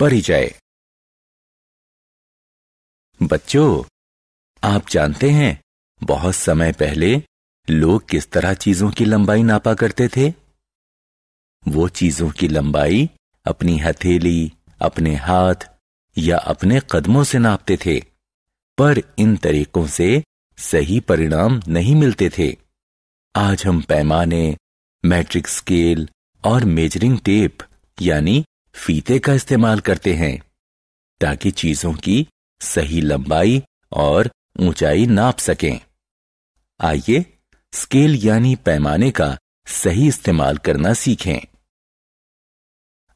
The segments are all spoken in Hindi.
परिचय। बच्चों, आप जानते हैं बहुत समय पहले लोग किस तरह चीजों की लंबाई नापा करते थे? वो चीजों की लंबाई अपनी हथेली, अपने हाथ या अपने कदमों से नापते थे, पर इन तरीकों से सही परिणाम नहीं मिलते थे। आज हम पैमाने, मैट्रिक स्केल और मेजरिंग टेप यानी फीते का इस्तेमाल करते हैं ताकि चीजों की सही लंबाई और ऊंचाई नाप सकें। आइए स्केल यानी पैमाने का सही इस्तेमाल करना सीखें।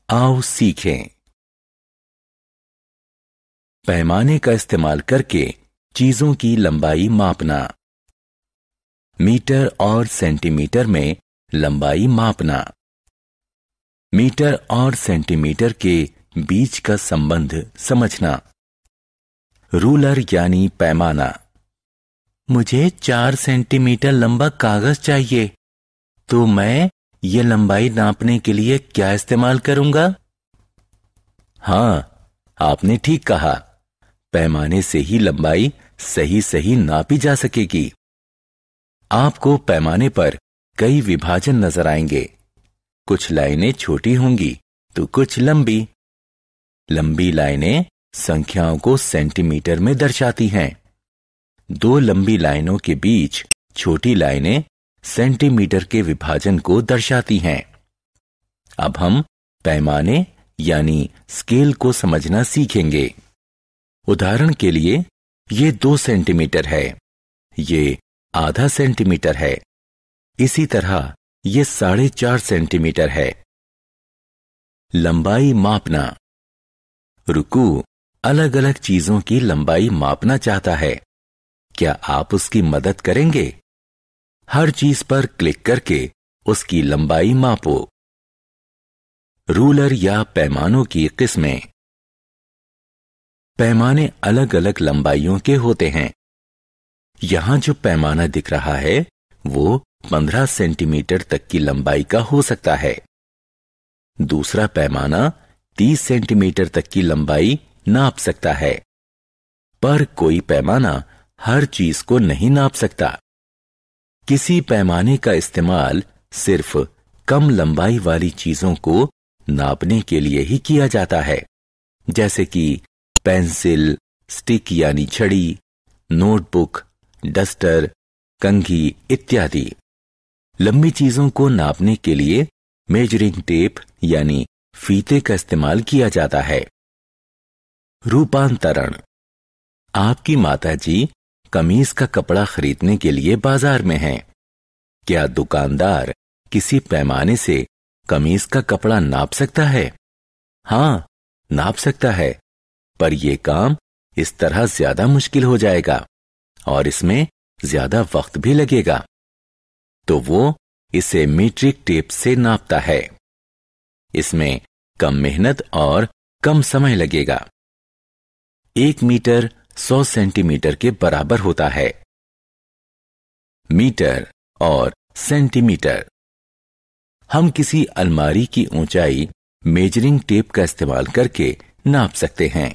आओ सीखें। पैमाने का इस्तेमाल करके चीजों की लंबाई मापना। मीटर और सेंटीमीटर में लंबाई मापना। मीटर और सेंटीमीटर के बीच का संबंध समझना। रूलर यानी पैमाना। मुझे 4 सेंटीमीटर लंबा कागज चाहिए, तो मैं ये लंबाई नापने के लिए क्या इस्तेमाल करूंगा? हाँ, आपने ठीक कहा। पैमाने से ही लंबाई सही नापी जा सकेगी। आपको पैमाने पर कई विभाजन नजर आएंगे। कुछ लाइनें छोटी होंगी तो कुछ लंबी। लंबी लाइनें संख्याओं को सेंटीमीटर में दर्शाती हैं। 2 लंबी लाइनों के बीच छोटी लाइनें सेंटीमीटर के विभाजन को दर्शाती हैं। अब हम पैमाने यानी स्केल को समझना सीखेंगे। उदाहरण के लिए ये 2 सेंटीमीटर है, ये आधा सेंटीमीटर है। इसी तरह ये 4.5 सेंटीमीटर है। लंबाई मापना। रुकू अलग अलग चीजों की लंबाई मापना चाहता है। क्या आप उसकी मदद करेंगे? हर चीज पर क्लिक करके उसकी लंबाई मापो। रूलर या पैमानों की किस्में। पैमाने अलग अलग लंबाइयों के होते हैं। यहां जो पैमाना दिख रहा है वो 15 सेंटीमीटर तक की लंबाई का हो सकता है। दूसरा पैमाना 30 सेंटीमीटर तक की लंबाई नाप सकता है, पर कोई पैमाना हर चीज को नहीं नाप सकता। किसी पैमाने का इस्तेमाल सिर्फ कम लंबाई वाली चीजों को नापने के लिए ही किया जाता है, जैसे कि पेंसिल, स्टिक यानी छड़ी, नोटबुक, डस्टर, कंघी इत्यादि। लंबी चीजों को नापने के लिए मेजरिंग टेप यानी फीते का इस्तेमाल किया जाता है। रूपांतरण। आपकी माताजी कमीज का कपड़ा खरीदने के लिए बाजार में हैं। क्या दुकानदार किसी पैमाने से कमीज का कपड़ा नाप सकता है? हाँ, नाप सकता है, पर यह काम इस तरह ज्यादा मुश्किल हो जाएगा और इसमें ज्यादा वक्त भी लगेगा, तो वो इसे मीट्रिक टेप से नापता है। इसमें कम मेहनत और कम समय लगेगा। 1 मीटर 100 सेंटीमीटर के बराबर होता है। मीटर और सेंटीमीटर। हम किसी अलमारी की ऊंचाई मेजरिंग टेप का इस्तेमाल करके नाप सकते हैं।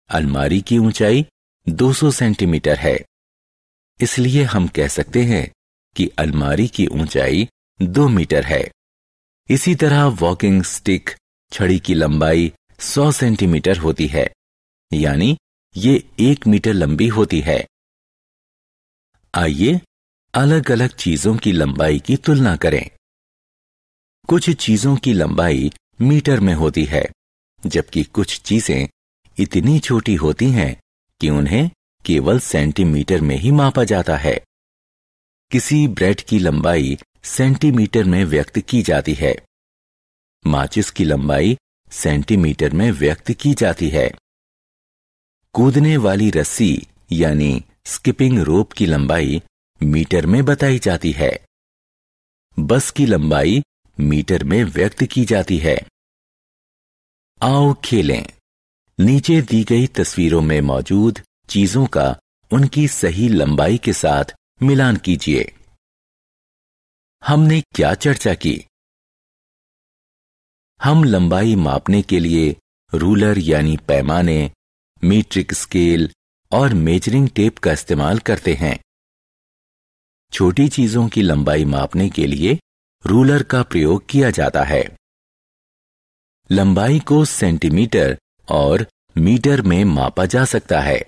अलमारी की ऊंचाई 200 सेंटीमीटर है, इसलिए हम कह सकते हैं कि अलमारी की ऊंचाई 2 मीटर है। इसी तरह वॉकिंग स्टिक छड़ी की लंबाई 100 सेंटीमीटर होती है, यानी ये 1 मीटर लंबी होती है। आइए अलग अलग चीजों की लंबाई की तुलना करें। कुछ चीजों की लंबाई मीटर में होती है, जबकि कुछ चीजें इतनी छोटी होती हैं कि उन्हें केवल सेंटीमीटर में ही मापा जाता है। किसी ब्रेड की लंबाई सेंटीमीटर में व्यक्त की जाती है। माचिस की लंबाई सेंटीमीटर में व्यक्त की जाती है। कूदने वाली रस्सी यानी स्किपिंग रोप की लंबाई मीटर में बताई जाती है। बस की लंबाई मीटर में व्यक्त की जाती है। आओ खेलें। नीचे दी गई तस्वीरों में मौजूद चीजों का उनकी सही लंबाई के साथ मिलान कीजिए। हमने क्या चर्चा की? हम लंबाई मापने के लिए रूलर यानी पैमाने, मीट्रिक स्केल और मेजरिंग टेप का इस्तेमाल करते हैं। छोटी चीजों की लंबाई मापने के लिए रूलर का प्रयोग किया जाता है। लंबाई को सेंटीमीटर और मीटर में मापा जा सकता है।